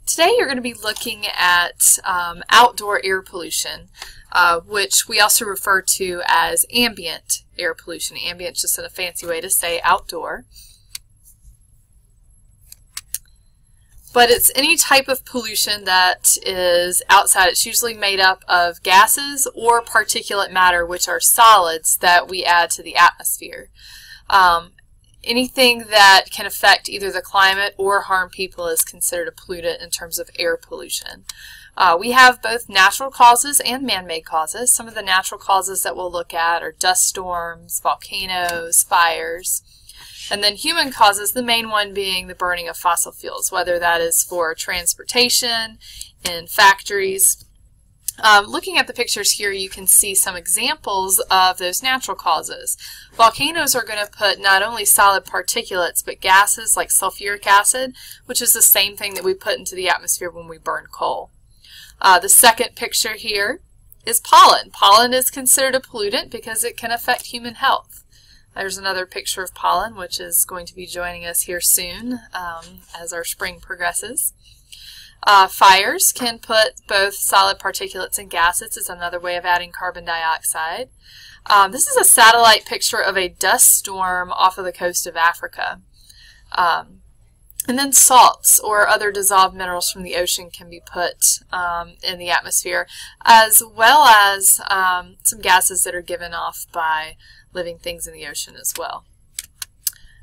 Today you're going to be looking at outdoor air pollution, which we also refer to as ambient air pollution. Ambient is just a fancy way to say outdoor. But it's any type of pollution that is outside. It's usually made up of gases or particulate matter, which are solids that we add to the atmosphere. Anything that can affect either the climate or harm people is considered a pollutant in terms of air pollution. We have both natural causes and man-made causes. Some of the natural causes that we'll look at are dust storms, volcanoes, fires, and then human causes, the main one being the burning of fossil fuels, whether that is for transportation, in factories. Looking at the pictures here, you can see some examples of those natural causes. Volcanoes are going to put not only solid particulates, but gases like sulfuric acid, which is the same thing that we put into the atmosphere when we burn coal. The second picture here is pollen. Pollen is considered a pollutant because it can affect human health. There's another picture of pollen, which is going to be joining us here soon as our spring progresses. Fires can put both solid particulates and gases. It's another way of adding carbon dioxide. This is a satellite picture of a dust storm off of the coast of Africa. And then salts or other dissolved minerals from the ocean can be put in the atmosphere, as well as some gases that are given off by living things in the ocean as well.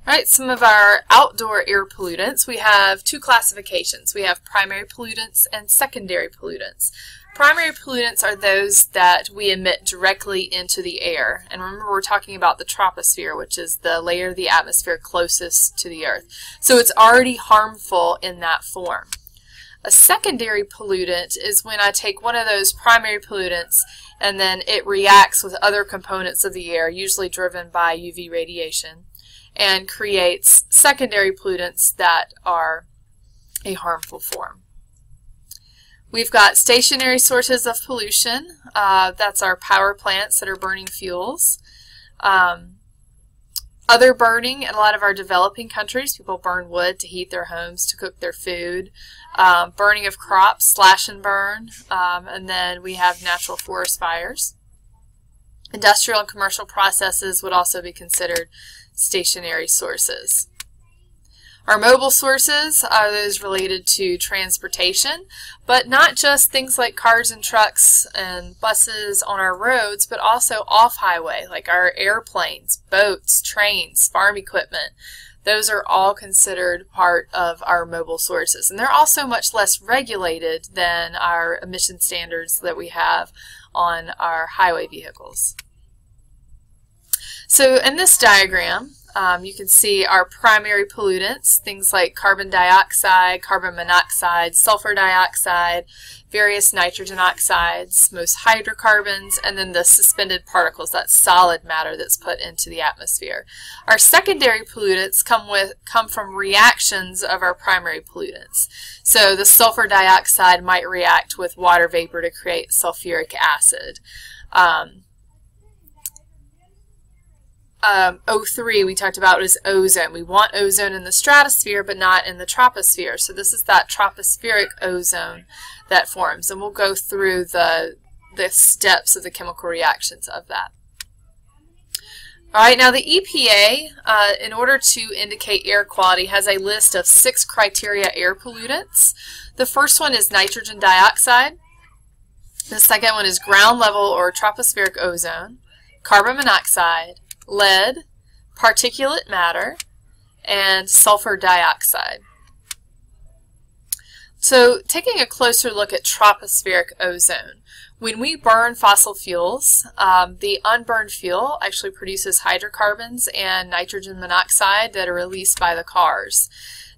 All right, some of our outdoor air pollutants. We have two classifications. We have primary pollutants and secondary pollutants. Primary pollutants are those that we emit directly into the air. And remember, we're talking about the troposphere, which is the layer of the atmosphere closest to the Earth. So it's already harmful in that form. A secondary pollutant is when I take one of those primary pollutants and then it reacts with other components of the air, usually driven by UV radiation, and creates secondary pollutants that are a harmful form. We've got stationary sources of pollution. That's our power plants that are burning fuels. Other burning, in a lot of our developing countries, people burn wood to heat their homes, to cook their food. Burning of crops, slash and burn, and then we have natural forest fires. Industrial and commercial processes would also be considered stationary sources. Our mobile sources are those related to transportation, but not just things like cars and trucks and buses on our roads, but also off-highway, like our airplanes, boats, trains, farm equipment. Those are all considered part of our mobile sources. And they're also much less regulated than our emission standards that we have on our highway vehicles. So in this diagram, you can see our primary pollutants, things like carbon dioxide, carbon monoxide, sulfur dioxide, various nitrogen oxides, most hydrocarbons, and then the suspended particles, that solid matter that's put into the atmosphere. Our secondary pollutants come from reactions of our primary pollutants. So the sulfur dioxide might react with water vapor to create sulfuric acid. O3 we talked about is ozone. We want ozone in the stratosphere but not in the troposphere. So this is that tropospheric ozone that forms, and we'll go through the steps of the chemical reactions of that. Alright, now the EPA, in order to indicate air quality, has a list of 6 criteria air pollutants. The first one is nitrogen dioxide. The second one is ground level or tropospheric ozone, carbon monoxide, lead, particulate matter, and sulfur dioxide. So taking a closer look at tropospheric ozone, when we burn fossil fuels, the unburned fuel actually produces hydrocarbons and nitrogen monoxide that are released by the cars.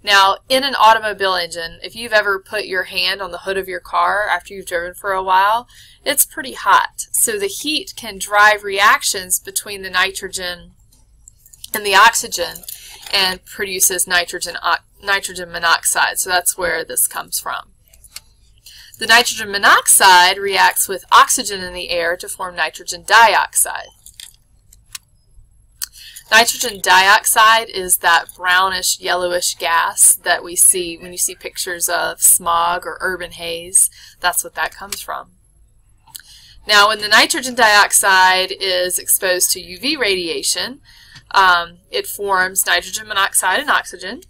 Now, in an automobile engine, if you've ever put your hand on the hood of your car after you've driven for a while, it's pretty hot. So the heat can drive reactions between the nitrogen and the oxygen and produces nitrogen monoxide. So that's where this comes from. The nitrogen monoxide reacts with oxygen in the air to form nitrogen dioxide. Nitrogen dioxide is that brownish, yellowish gas that we see when you see pictures of smog or urban haze. That's what that comes from. Now, when the nitrogen dioxide is exposed to UV radiation, it forms nitrogen monoxide and oxygen.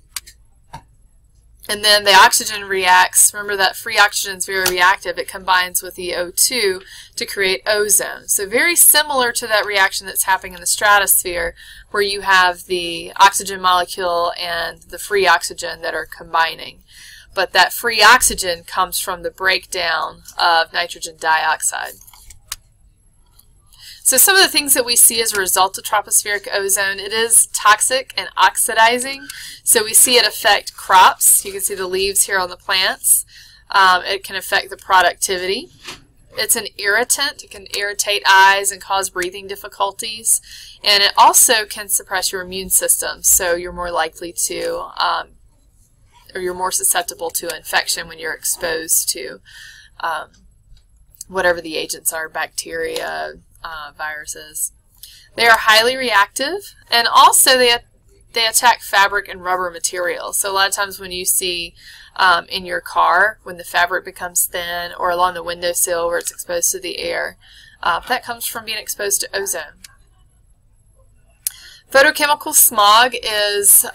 And then the oxygen reacts. Remember that free oxygen is very reactive. It combines with the O2 to create ozone. So very similar to that reaction that's happening in the stratosphere, where you have the oxygen molecule and the free oxygen that are combining. But that free oxygen comes from the breakdown of nitrogen dioxide. So some of the things that we see as a result of tropospheric ozone, it is toxic and oxidizing. So we see it affect crops. You can see the leaves here on the plants. It can affect the productivity. It's an irritant. It can irritate eyes and cause breathing difficulties. And it also can suppress your immune system. So you're more likely to, or you're more susceptible to infection when you're exposed to whatever the agents are, bacteria, viruses. They are highly reactive, and also they attack fabric and rubber materials. So a lot of times when you see in your car, when the fabric becomes thin, or along the windowsill where it's exposed to the air, that comes from being exposed to ozone. Photochemical smog is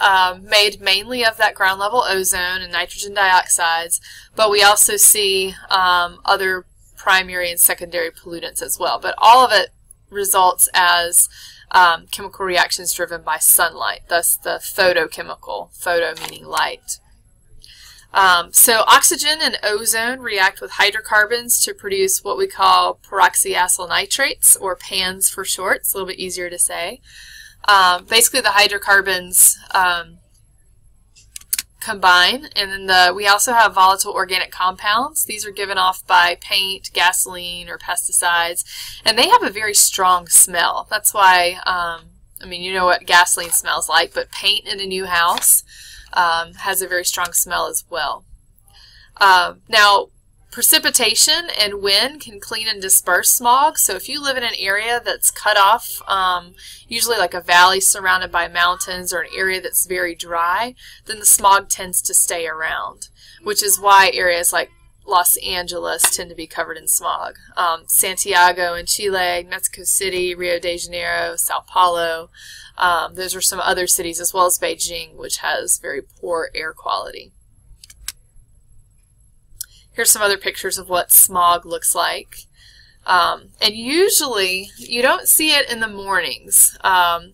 made mainly of that ground level ozone and nitrogen dioxides, but we also see other primary and secondary pollutants as well. But all of it results as chemical reactions driven by sunlight, thus the photochemical, photo meaning light. So oxygen and ozone react with hydrocarbons to produce what we call peroxyacyl nitrates, or PANs for short. It's a little bit easier to say. Basically the hydrocarbons combine, and then we also have volatile organic compounds. These are given off by paint, gasoline, or pesticides, and they have a very strong smell. That's why, I mean, you know what gasoline smells like, but paint in a new house has a very strong smell as well. Now, precipitation and wind can clean and disperse smog. So if you live in an area that's cut off, usually like a valley surrounded by mountains, or an area that's very dry, then the smog tends to stay around, which is why areas like Los Angeles tend to be covered in smog. Santiago in Chile, Mexico City, Rio de Janeiro, Sao Paulo, those are some other cities, as well as Beijing, which has very poor air quality. Here's some other pictures of what smog looks like. And usually you don't see it in the mornings.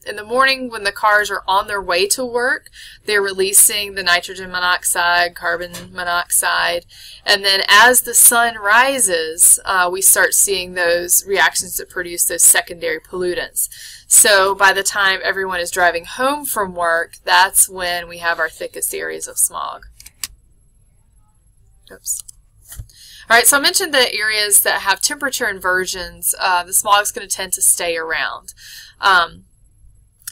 In the morning when the cars are on their way to work, they're releasing the nitrogen monoxide, carbon monoxide, and then as the sun rises, we start seeing those reactions that produce those secondary pollutants. So by the time everyone is driving home from work, that's when we have our thickest areas of smog. Oops. All right, so I mentioned the areas that have temperature inversions, the smog is going to tend to stay around.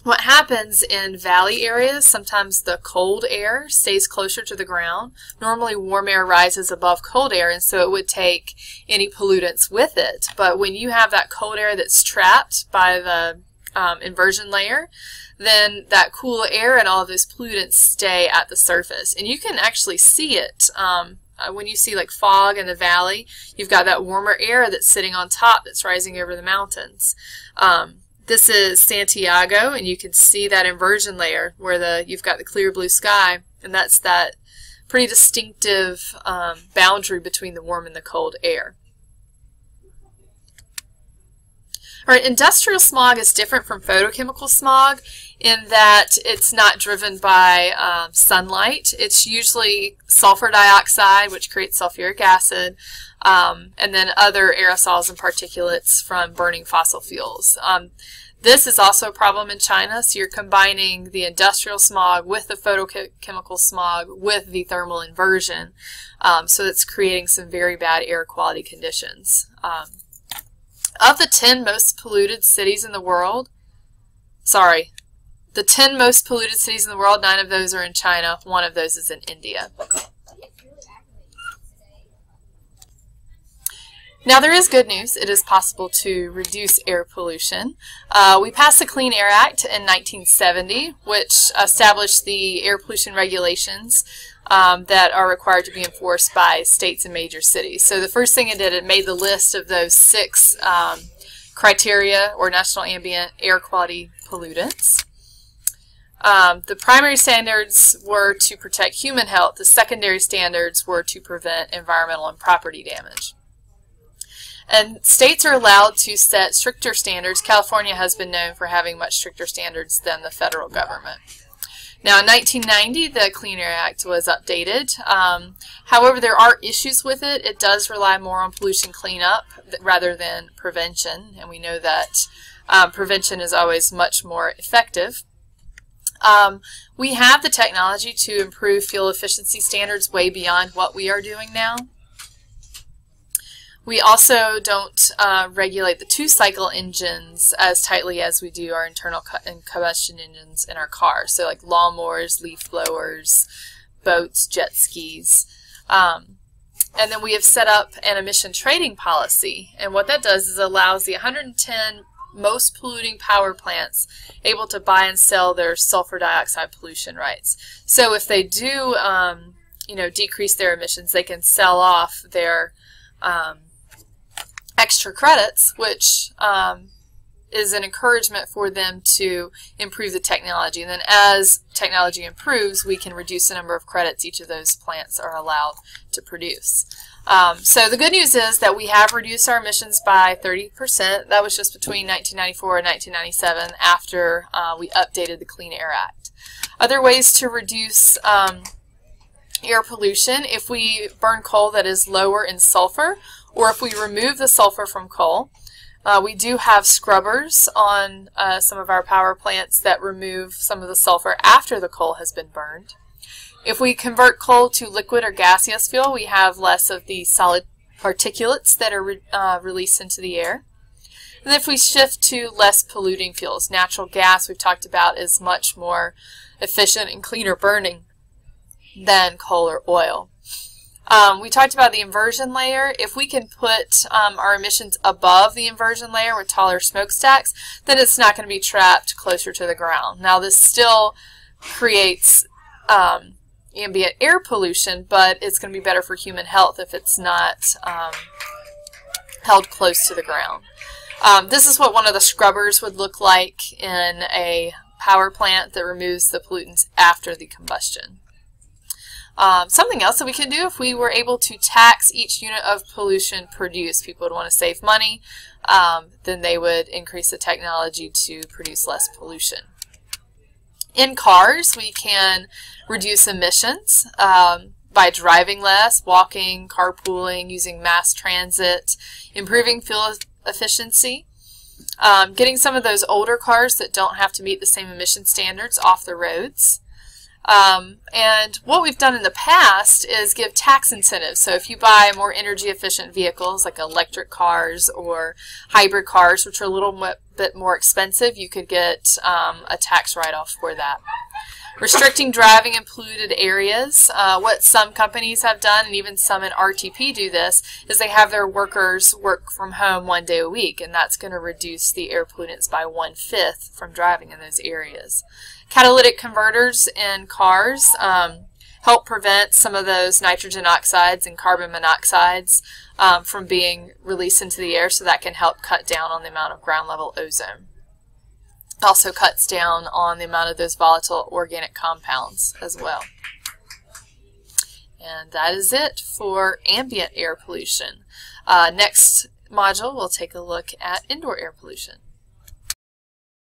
What happens in valley areas, sometimes the cold air stays closer to the ground. Normally warm air rises above cold air, and so it would take any pollutants with it. But when you have that cold air that's trapped by the inversion layer, then that cool air and all of those pollutants stay at the surface. And you can actually see it. When you see like fog in the valley, you've got that warmer air that's sitting on top that's rising over the mountains. This is Santiago, and you can see that inversion layer where you've got the clear blue sky, and that's that pretty distinctive boundary between the warm and the cold air. All right, industrial smog is different from photochemical smog in that it's not driven by sunlight. It's usually sulfur dioxide, which creates sulfuric acid, and then other aerosols and particulates from burning fossil fuels. This is also a problem in China, so you're combining the industrial smog with the photochemical smog with the thermal inversion, so it's creating some very bad air quality conditions. Of the 10 most polluted cities in the world, the 10 most polluted cities in the world, 9 of those are in China, 1 of those is in India. Now there is good news. It is possible to reduce air pollution. We passed the Clean Air Act in 1970, which established the air pollution regulations that are required to be enforced by states and major cities. So the first thing it did, it made the list of those 6 criteria or national ambient air quality pollutants. The primary standards were to protect human health. The secondary standards were to prevent environmental and property damage. And states are allowed to set stricter standards. California has been known for having much stricter standards than the federal government. Now, in 1990, the Clean Air Act was updated. However, there are issues with it. It does rely more on pollution cleanup rather than prevention, and we know that prevention is always much more effective. We have the technology to improve fuel efficiency standards way beyond what we are doing now. We also don't regulate the 2-cycle engines as tightly as we do our internal combustion engines in our cars. So like lawnmowers, leaf blowers, boats, jet skis. And then we have set up an emission trading policy. And what that does is allows the 110 most polluting power plants able to buy and sell their sulfur dioxide pollution rights. So if they do decrease their emissions, they can sell off their extra credits, which is an encouragement for them to improve the technology. And then as technology improves, we can reduce the number of credits each of those plants are allowed to produce. So the good news is that we have reduced our emissions by 30%. That was just between 1994 and 1997 after we updated the Clean Air Act. Other ways to reduce air pollution: if we burn coal that is lower in sulfur, or if we remove the sulfur from coal. We do have scrubbers on some of our power plants that remove some of the sulfur after the coal has been burned. If we convert coal to liquid or gaseous fuel, we have less of the solid particulates that are released into the air. And if we shift to less polluting fuels, natural gas, we've talked about, is much more efficient and cleaner burning than coal or oil. We talked about the inversion layer. If we can put our emissions above the inversion layer with taller smokestacks, then it's not going to be trapped closer to the ground. Now, this still creates ambient air pollution, but it's going to be better for human health if it's not held close to the ground. This is what one of the scrubbers would look like in a power plant that removes the pollutants after the combustion. Something else that we can do, if we were able to tax each unit of pollution produced, people would want to save money, then they would increase the technology to produce less pollution. In cars, we can reduce emissions by driving less, walking, carpooling, using mass transit, improving fuel efficiency, getting some of those older cars that don't have to meet the same emission standards off the roads. And what we've done in the past is give tax incentives. So if you buy more energy efficient vehicles like electric cars or hybrid cars, which are a little bit more expensive, you could get a tax write-off for that. Restricting driving in polluted areas. What some companies have done, and even some in RTP do this, is they have their workers work from home 1 day a week, and that's going to reduce the air pollutants by 1/5 from driving in those areas. Catalytic converters in cars help prevent some of those nitrogen oxides and carbon monoxides from being released into the air, so that can help cut down on the amount of ground level ozone. It also cuts down on the amount of those volatile organic compounds as well. And that is it for ambient air pollution. Next module, we'll take a look at indoor air pollution.